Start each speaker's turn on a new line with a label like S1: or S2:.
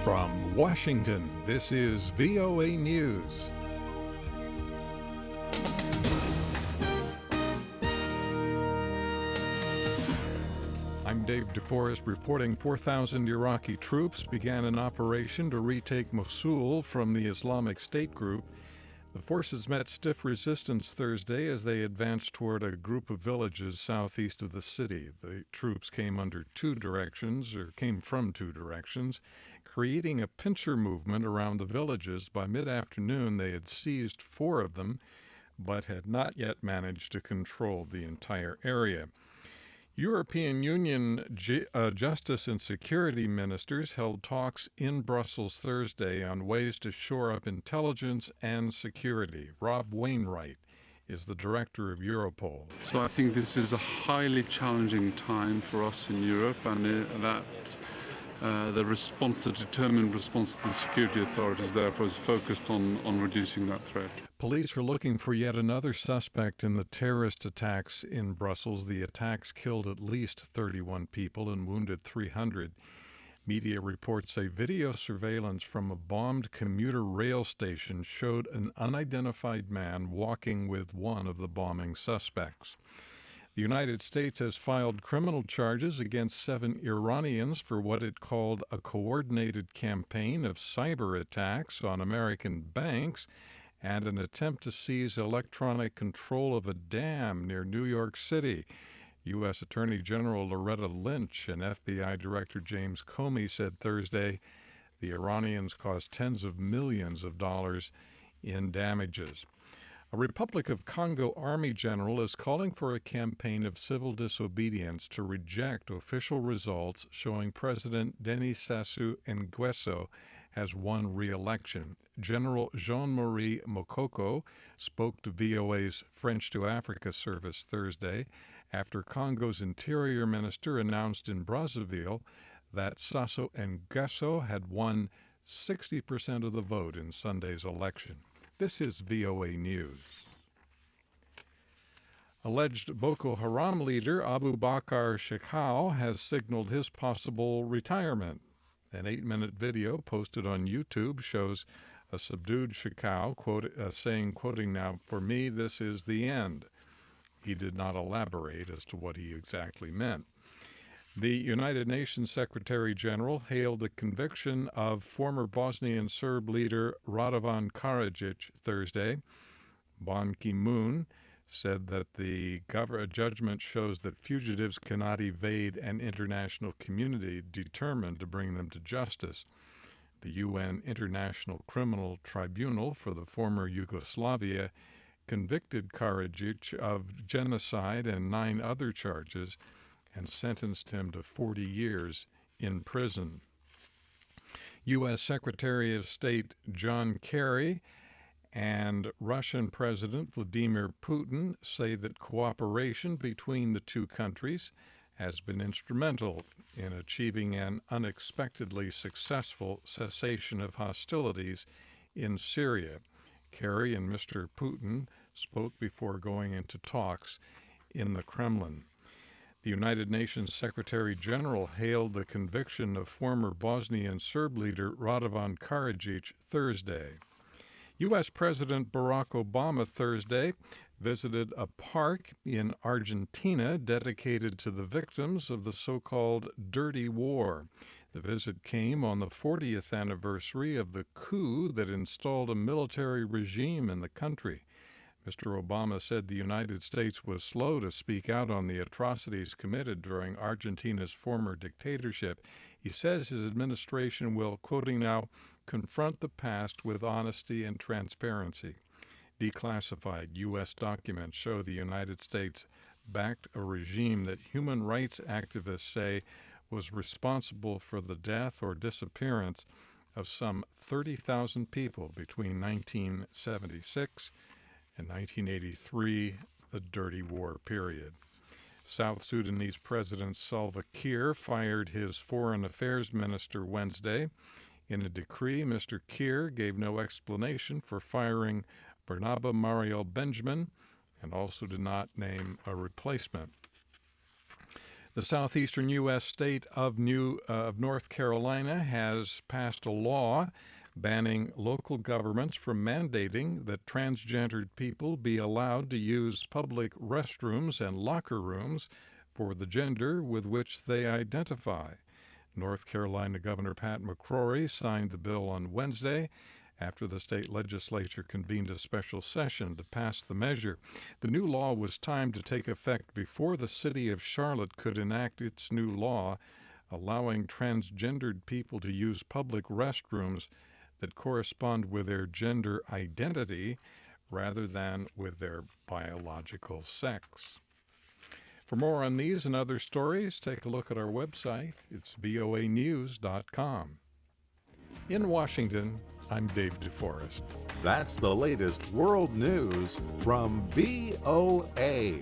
S1: From Washington, this is VOA News. I'm Dave DeForest reporting 4,000 Iraqi troops began an operation to retake Mosul from the Islamic State group. The forces met stiff resistance Thursday as they advanced toward a group of villages southeast of the city. The troops came from two directions, creating a pincer movement around the villages. By mid-afternoon, they had seized 4 of them, but had not yet managed to control the entire area. European Union justice and security ministers held talks in Brussels Thursday on ways to shore up intelligence and security. Rob Wainwright is the director of Europol.
S2: So I think this is a highly challenging time for us in Europe, and the determined response of the security authorities therefore is focused on reducing that threat.
S1: Police are looking for yet another suspect in the terrorist attacks in Brussels. The attacks killed at least 31 people and wounded 300. Media reports say video surveillance from a bombed commuter rail station showed an unidentified man walking with one of the bombing suspects. The United States has filed criminal charges against 7 Iranians for what it called a coordinated campaign of cyber attacks on American banks and an attempt to seize electronic control of a dam near New York City. U.S. Attorney General Loretta Lynch and FBI Director James Comey said Thursday the Iranians caused tens of millions of dollars in damages. A Republic of Congo Army general is calling for a campaign of civil disobedience to reject official results showing President Denis Sassou Nguesso has won re-election. General Jean-Marie Mokoko spoke to VOA's French to Africa service Thursday after Congo's interior minister announced in Brazzaville that Sassou Nguesso had won 60% of the vote in Sunday's election. This is VOA News. Alleged Boko Haram leader Abu Bakr Shekau has signaled his possible retirement. An 8-minute video posted on YouTube shows a subdued Shekau saying, quoting now, "For me, this is the end." He did not elaborate as to what he exactly meant. The United Nations Secretary General hailed the conviction of former Bosnian Serb leader Radovan Karadzic Thursday. Ban Ki-moon said that the judgment shows that fugitives cannot evade an international community determined to bring them to justice. The UN International Criminal Tribunal for the former Yugoslavia convicted Karadzic of genocide and 9 other charges and sentenced him to 40 years in prison. U.S. Secretary of State John Kerry and Russian President Vladimir Putin say that cooperation between the two countries has been instrumental in achieving an unexpectedly successful cessation of hostilities in Syria. Kerry and Mr. Putin spoke before going into talks in the Kremlin. The United Nations Secretary General hailed the conviction of former Bosnian Serb leader Radovan Karadzic Thursday. U.S. President Barack Obama Thursday visited a park in Argentina dedicated to the victims of the so-called Dirty War. The visit came on the 40th anniversary of the coup that installed a military regime in the country. Mr. Obama said the United States was slow to speak out on the atrocities committed during Argentina's former dictatorship. He says his administration will, quoting now, confront the past with honesty and transparency. Declassified U.S. documents show the United States backed a regime that human rights activists say was responsible for the death or disappearance of some 30,000 people between 1976 and 1983, the Dirty War period. South Sudanese President Salva Kiir fired his foreign affairs minister Wednesday. In a decree, Mr. Kiir gave no explanation for firing Barnaba Mariel Benjamin and also did not name a replacement. The southeastern U.S. state of North Carolina has passed a law banning local governments from mandating that transgendered people be allowed to use public restrooms and locker rooms for the gender with which they identify. North Carolina Governor Pat McCrory signed the bill on Wednesday after the state legislature convened a special session to pass the measure. The new law was timed to take effect before the city of Charlotte could enact its new law, allowing transgendered people to use public restrooms that correspond with their gender identity rather than with their biological sex. For more on these and other stories, take a look at our website. It's voanews.com. In Washington, I'm Dave DeForest.
S3: That's the latest world news from VOA.